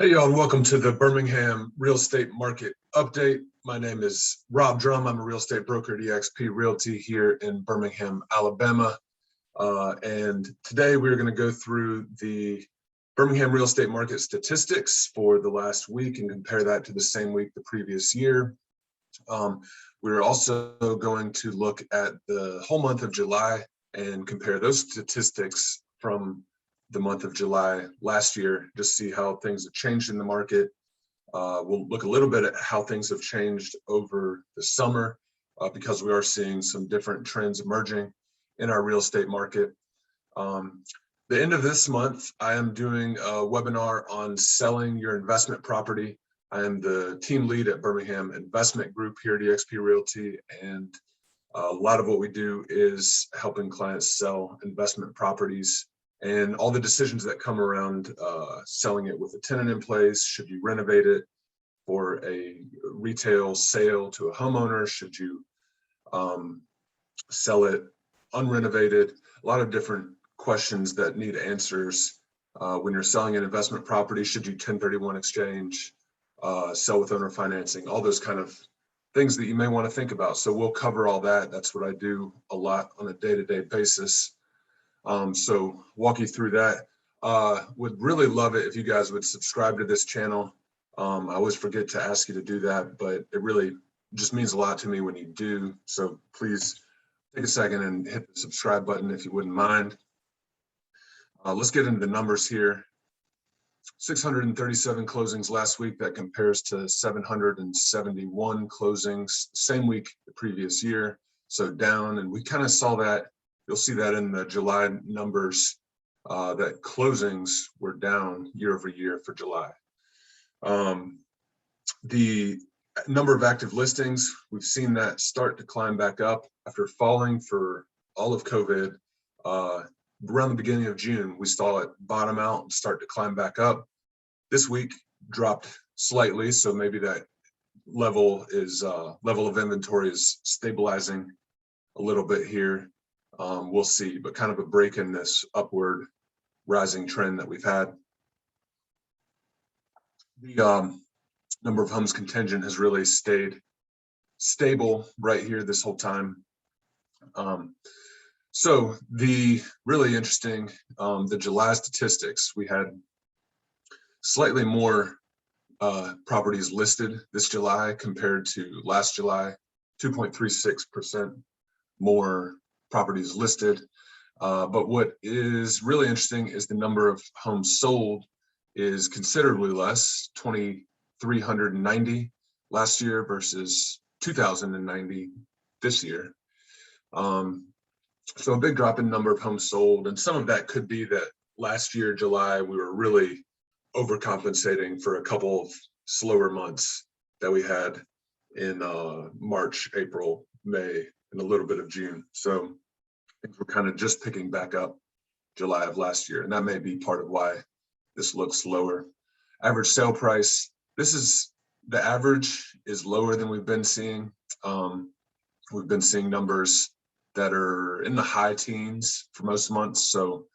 Hey y'all, and welcome to the Birmingham Real Estate Market Update. My name is Rob Drum. I'm a real estate broker at eXp Realty here in Birmingham, Alabama. And today we're going to go through the Birmingham real estate market statistics for the last week and compare that to the same week the previous year. We're also going to look at the whole month of July and compare those statistics from the month of July last year, just see how things have changed in the market. We'll look a little bit at how things have changed over the summer because we are seeing some different trends emerging in our real estate market. The end of this month, I am doing a webinar on selling your investment property. I am the team lead at Birmingham Investment Group here at eXp Realty, and a lot of what we do is helping clients sell investment properties and all the decisions that come around selling it with a tenant in place. Should you renovate it for a retail sale to a homeowner? Should you sell it unrenovated? A lot of different questions that need answers when you're selling an investment property. Should you 1031 exchange, sell with owner financing, all those kind of things that you may want to think about. So we'll cover all that. That's what I do a lot on a day-to-day basis. So walk you through that. Would really love it if you guys would subscribe to this channel. I always forget to ask you to do that, but it really just means a lot to me when you do. So please take a second and hit the subscribe button if you wouldn't mind. Let's get into the numbers here. 637 closings last week. That compares to 771 closings same week the previous year. So down, and we kind of saw that. You'll see that in the July numbers, that closings were down year over year for July. The number of active listings, we've seen that start to climb back up after falling for all of COVID. Around the beginning of June, we saw it bottom out and start to climb back up. This week dropped slightly, so maybe that level of inventory is stabilizing a little bit here. We'll see, but kind of a break in this upward rising trend that we've had. The number of homes contingent has really stayed stable right here this whole time. So the really interesting, the July statistics, we had slightly more properties listed this July compared to last July, 2.36% more properties listed. But what is really interesting is the number of homes sold is considerably less, 2,390 last year versus 2,090 this year. So a big drop in number of homes sold, and some of that could be that last year, July, we were really overcompensating for a couple of slower months that we had in March, April, May, and a little bit of June. So things were kind of just picking back up July of last year, and that may be part of why this looks lower. Average sale price, the average is lower than we've been seeing. We've been seeing numbers that are in the high teens for most months. So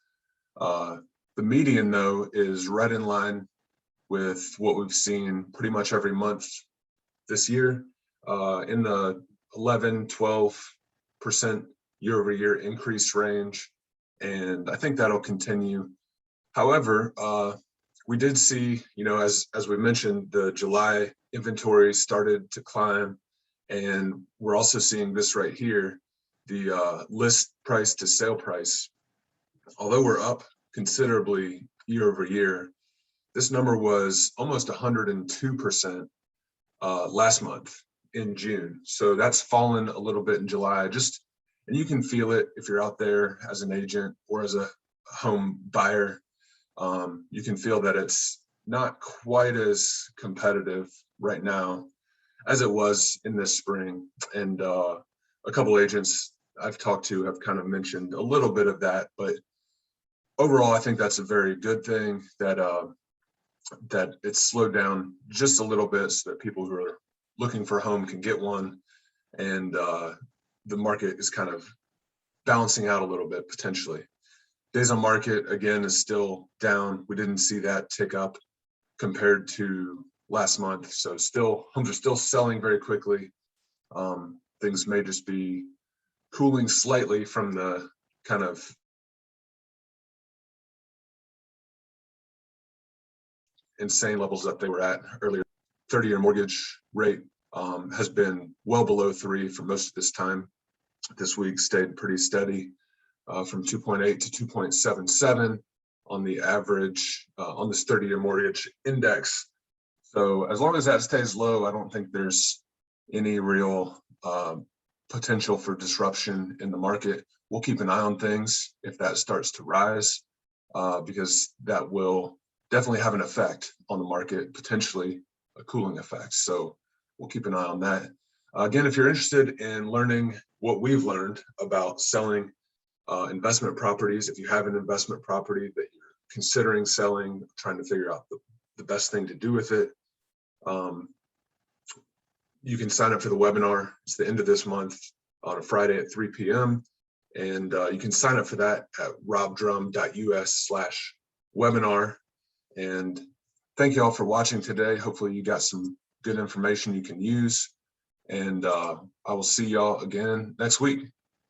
the median, though, is right in line with what we've seen pretty much every month this year, in the 11-12% year over year increase range. And I think that'll continue. However, we did see, as we mentioned, the July inventory started to climb, and we're also seeing this right here, the list price to sale price. Although we're up considerably year over year, this number was almost 102% last month in June. So that's fallen a little bit in July. And you can feel it if you're out there as an agent or as a home buyer. You can feel that it's not quite as competitive right now as it was in this spring. And a couple agents I've talked to have kind of mentioned a little bit of that, but overall, I think that's a very good thing that it's slowed down just a little bit so that people who are looking for a home can get one, and the market is kind of balancing out a little bit potentially. Days on market, again, is still down. We didn't see that tick up compared to last month. So homes are still selling very quickly. Things may just be cooling slightly from the kind of insane levels that they were at earlier. 30-year mortgage rate has been well below 3 for most of this time. This week stayed pretty steady from 2.8 to 2.77 on the average on this 30-year mortgage index. So as long as that stays low, I don't think there's any real potential for disruption in the market. We'll keep an eye on things if that starts to rise, because that will definitely have an effect on the market, potentially a cooling effect. So we'll keep an eye on that. Again, if you're interested in learning what we've learned about selling investment properties, if you have an investment property that you're considering selling, trying to figure out the best thing to do with it, you can sign up for the webinar. It's the end of this month on a Friday at 3 p.m. And you can sign up for that at robert.h.drum.us/webinar. And thank you all for watching today. Hopefully you got some good information you can use. And I will see y'all again next week.